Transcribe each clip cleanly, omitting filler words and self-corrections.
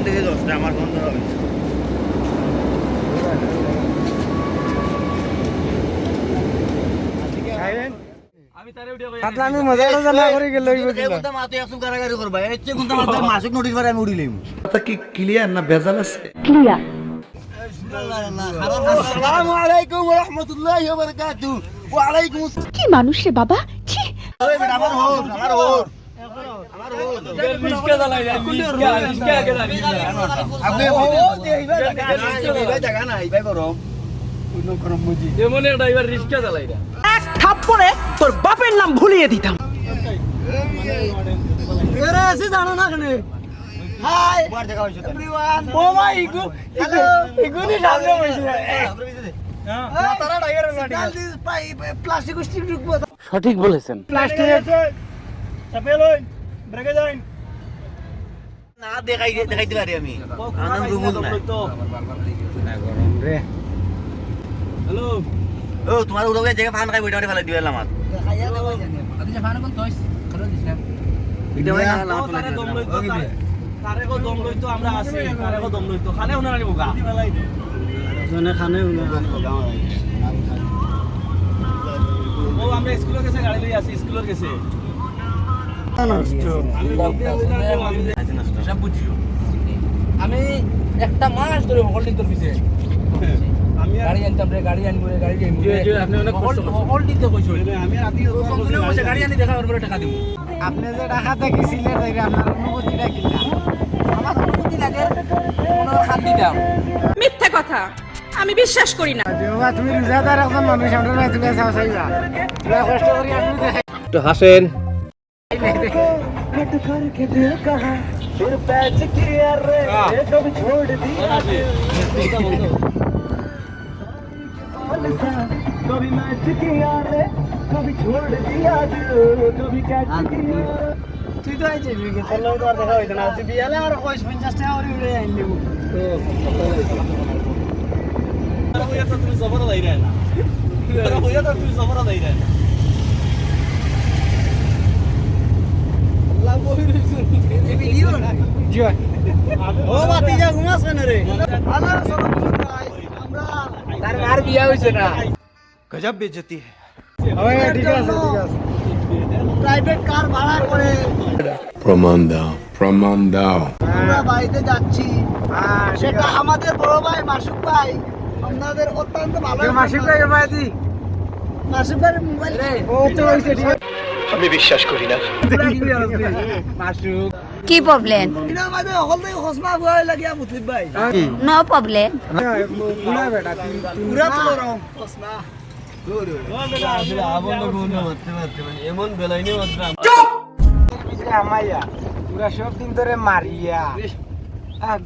থেকে 10টা আমার বন্ধ হবে। আমি মজাটা জানা করে গেল গাড়ি করবা এর কোনটা মাসিক নোটিশ করে আমি উড়িলাম। কথা কি ক্লিয়ার না ভেজাল আছে? ক্লিয়ার। আসসালামু আলাইকুম ওয়া রাহমাতুল্লাহি ওয়া বারাকাতুহু। ওয়া আলাইকুম আসসালাম। কি মানুষ রে বাবা, ছি। আমার হোর রিস্কা চালাই না, রিস্কা গেলা আপনি ও এইবার জায়গা নাই ভাই করো কোন করম বুঝি এমন একটা ড্রাইভার রিস্কা চালাই না। এক থাপ্পড়ে তোর বাপের নাম ভুলিয়ে দিতাম। এরে আসি জানো না কেন? হাই বার জায়গা হইছে এভরিওয়ান। ও মাই ইগো ইগুনি সামনে বসে। হ্যাঁ তারা ড্রাইভার গাড়ি প্লাস্টিক স্টিক ঢুকবো। সঠিক বলেছেন। প্লাস্টিক চাপে লই ব্রেকে যাইন না দেখাইতে পারি আমি আনন্দ রুমুল না গরম রে। হ্যালো ও তোমার উড়ে জায়গা ফান খাই বইটা ফেলে দিবেলা আমার দেখাইয়া দেবো জানি আপনি যে ফান কোন তইস করে দিছেন এটা ভাই না তারে দম লইতো তারে কো দম লইতো আমরা আছি তারে কো দম লইতো খানে উনা নিব গা জনে খানে উনা ও আমরা স্কুলে গেছে গাড়ি লই আসি স্কুলের গেছে সব বুঝিও আমি একটা মাস ধরে হোল্ডিং তোর পিছে আমি গাড়ি আনতাম রে, গাড়ি আনবো রে, গাড়ি আনবো জি জি আপনি অনেক কষ্ট করছেন। হোল্ডিং তো কইছো আমি রাতে সম্পূর্ণ বসে গাড়ি আনি দেখা ওর টাকা দিব। আপনি যে টাকা দেখেছিলেন তাই আপনার অনুভূতিটা কিনা? আমার অনুমতি লাগে কোনো হাত দিতাম। মিথ্যা কথা, আমি বিশ্বাস করি না। বাবা তুমি রোজাদার একজন মানুষ, আমরা ভাই তুমি চাও চাইবা পুরো কষ্ট করি আপনি দেখে একটু হাসেন। कभी मैच किया रे कभी छोड़ दिया कभी कैच किया তুই তো আইছিস বিকে চলো তো আর দেখা হইতো না তুই বিয়ালে আর 50 টাকা করে উড়ে আইলি তো ওয়া তো তুমি সফর দাই রে না ওয়া তো তুমি সফর দাই রে না আল্লাহ বহিরছে এই ভিডিও না জি ও বাতি যা ঘুমাস কেন রে আল্লাহ রাসূল আমরা তার মার বিয়া হইছে না। গজব বেজতি है। ওই ঠিক আছে প্রাইভেট কার ভাড়া করে প্রমাণ দাও আমরা বাড়িতে যাচ্ছি সেটা আমাদের বড় ভাই মাসুক ভাই আপনাদের অত্যন্ত ভালো মাসিক ভাই ভাইদি মাসুক ভাই মোবাইল ও তো হইছে ঠিক আছে আমি বিশ্বাস করি না। মাসুক কি প্রবলেম? এটা আমাদের হল থেকে খসমা ভয় লাগিয়া মুসলিম ভাই নো প্রবলেম। বুড়া বেটা পুরা তো রং খসমা এমন বেলাইনি আমাইয়া পুরা সব দিন ধরে মারিয়া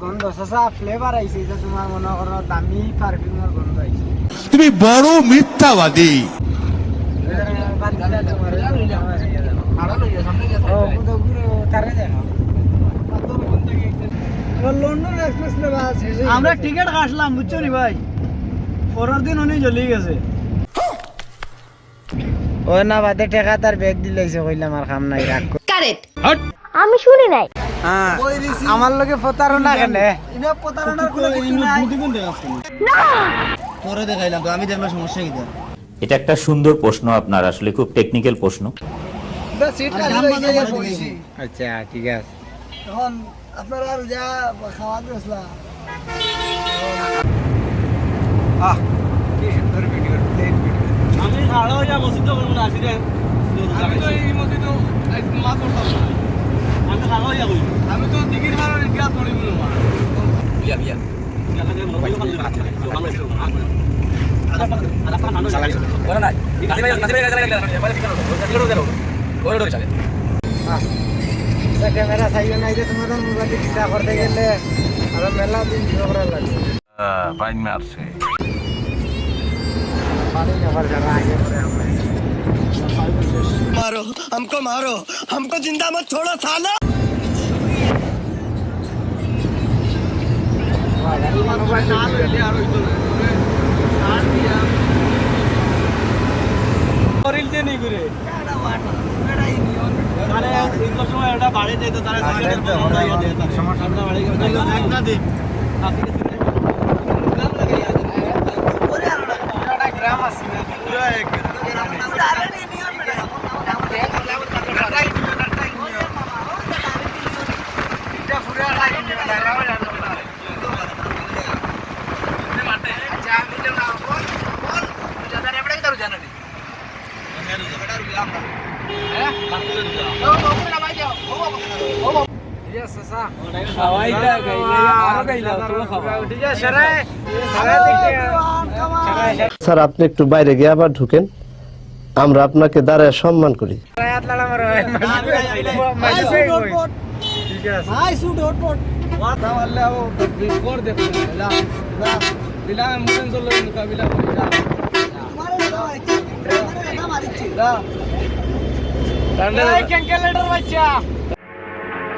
গন্ধ শসা ফ্লেভার আইছে এটা তোমার মনে করো দামি পারফিউমের গন্ধ আইছে তুমি বড় মিথ্যাবাদী। আমরা টিকিট কাটলাম বুঝছো নি ভাই, পরের দিন উনি জ্বলি গেছে ও না বাদে টেকা তার ব্যাগ দিলাইছে কইলাম আর কাম নাই রাখ কারেক্ট। আমি শুনি নাই। হ্যাঁ আমার লগে প্রতারণা কেন? ইনা প্রতারণার কোনো কিছু নাই তোরে দেখাইলাম তো আমি দেখলাম সমস্যা কি এটা একটা সুন্দর প্রশ্ন আপনার, আসলে খুব টেকনিক্যাল প্রশ্ন। সিট খালি হয়ে গেছে আচ্ছা ঠিক আছে এখন আপনারা আর যা খাওয়া দিয়েছিলা কি সুন্দর ভিডিও প্লেন ভিডিও আমি খাড়া হইয়া মসজিদ করব না, আসি রে। আমি তো এই মসজিদ মাছ করতাম না। আমি খাড়া হইয়া কই, আমি তো দিগির মারার গিয়া ধরি বলো মা বিয়া বিয়া ক্যামেরা চাইও নাই যে তোমাদের মোবাইল চিন্তা করতে গেলে আরো মেলা দিন ঝগড়া লাগবে বাইন মারছে। পানি আবার যারা আগে করে আমরা मारो हमको जिंदा मत छोड़ो साला। করিল যে নি করে আরে এই সময় এটা বাড়ি বাড়ি যাইতো তারা সমস্যা না দিক আপনি গ্রাম আছে পুরো এক স্যার আপনি একটু বাইরে গিয়ে আবার ঢুকেন, আমরা আপনাকে দাঁড়ায় সম্মান করি।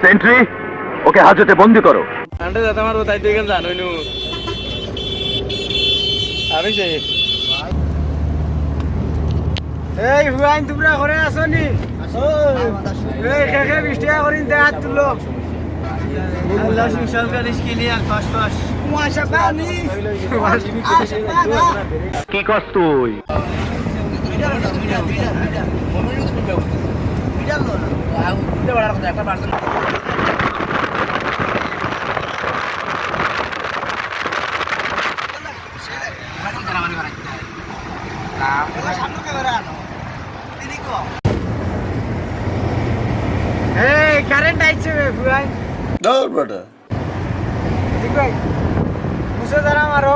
সেন্ট্রি ওকে হাজতে বন্দি করো। এই হুয়াইন তোমরা ঘরে আছো নি? এই খেখে 20 টাকা করিন দে হাত তুলো। আল্লাহ সুশাল করিস কি নিয়ে ফাস ফাস মুআশা পানি কি কস তুই? এই কারেন্ট আইছে বে হুয়াইন দৌড় বেটা। ঠিক ভাই মুছে দাঁড়া মারো।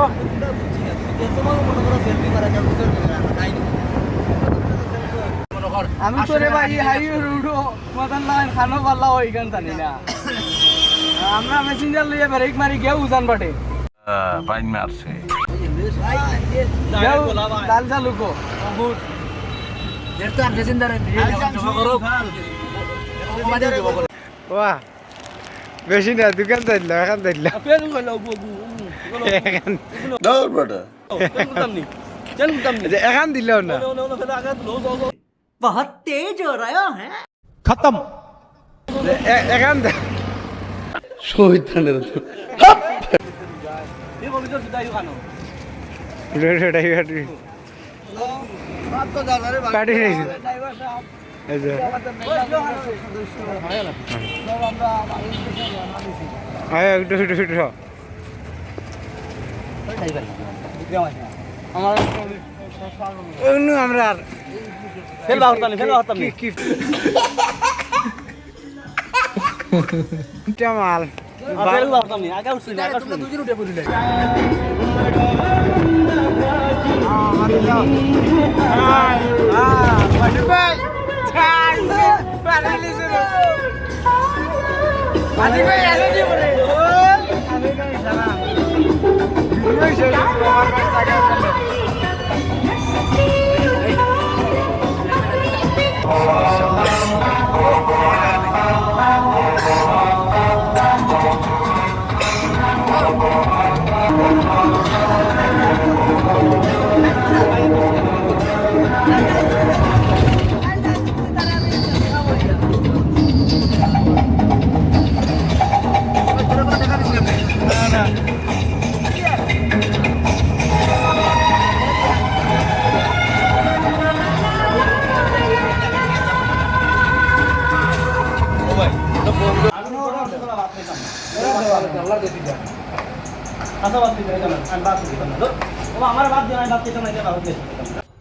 আমি তোরে ভাই হাইওয়ে রুডো মাদান লাইন খানো পাল্লা ওইখান জানি না আমরা মেসেঞ্জার লইয়া ব্রেক মারি গিয়ে উজান বাটে বাইন মারছে। লাল জালুকো বহুত যেহেতু আর মেসেঞ্জারে জমা করো বাহ বেশি না দোকান দিল এখন দিল দৌড় বেটা। এখন দিল না बहुत तेज हो रहा है খতম। এখন কাটি আমরা ফেলবা হতাম মাল ফেলবা হতাম নি আগে উঠছি না আগে উঠছি দুজন উঠে পড়িলে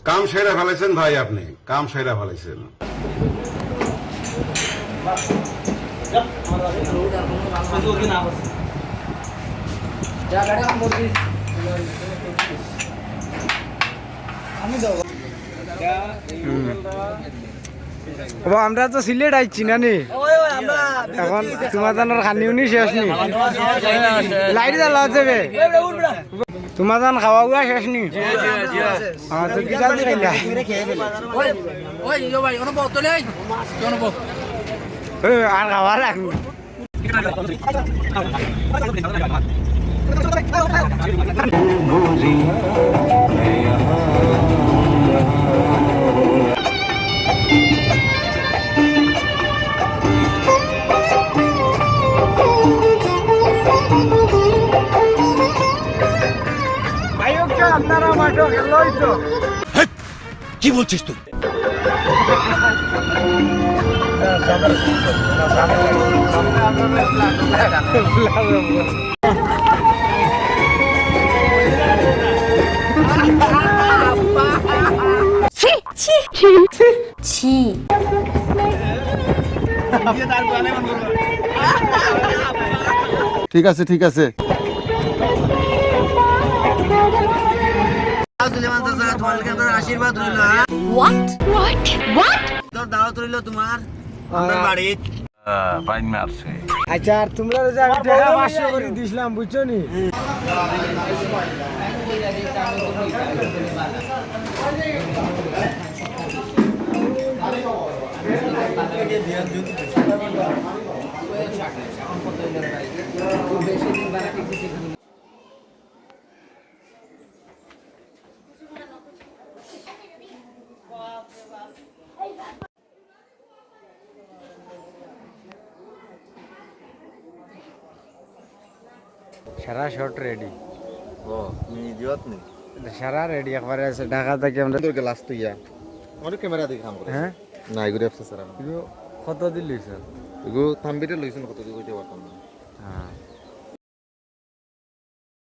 কাম সেরা ফেলেছেন ভাই, আপনি কাম সেরা ফেলেছেন। আমরা তো সিলেট আইছি না নি এখন তোমার জানার খানিও নি শেষ নি লাইট জ্বালা যাবে তোমার জান খাওয়া গুয়া শেষ নি তো কি জানি খাইলা ওই ইয়ো ভাই অনুভব তোলে অনুভব আর খাওয়া রাখনি লই তো কি বলছিস তুই? ছি ঠিক আছে ঠিক আছে। সুলেমান চাচা তোমার লেগে তোর আশীর্বাদ রইল। হোয়াট হোয়াট হোয়াট তোর দাওয়াত রইল তোমার আমার বাড়িত। আচ্ছা আর তোমরা যে আমি টাকা 500 করে দিছিলাম বুঝছো নি সারা শর্ট রেডি সারা রেডি একবারে আছে ঢাকা থেকে আমরা তোর গ্লাস তো ইয়া অনেক ক্যামেরা দেখে কাম করে। হ্যাঁ না এগুলো অফিসার আমি কত দিলি স্যার এগুলো থাম্বিতে লইছেন কত দিয়ে কইতে পারতাম না। হ্যাঁ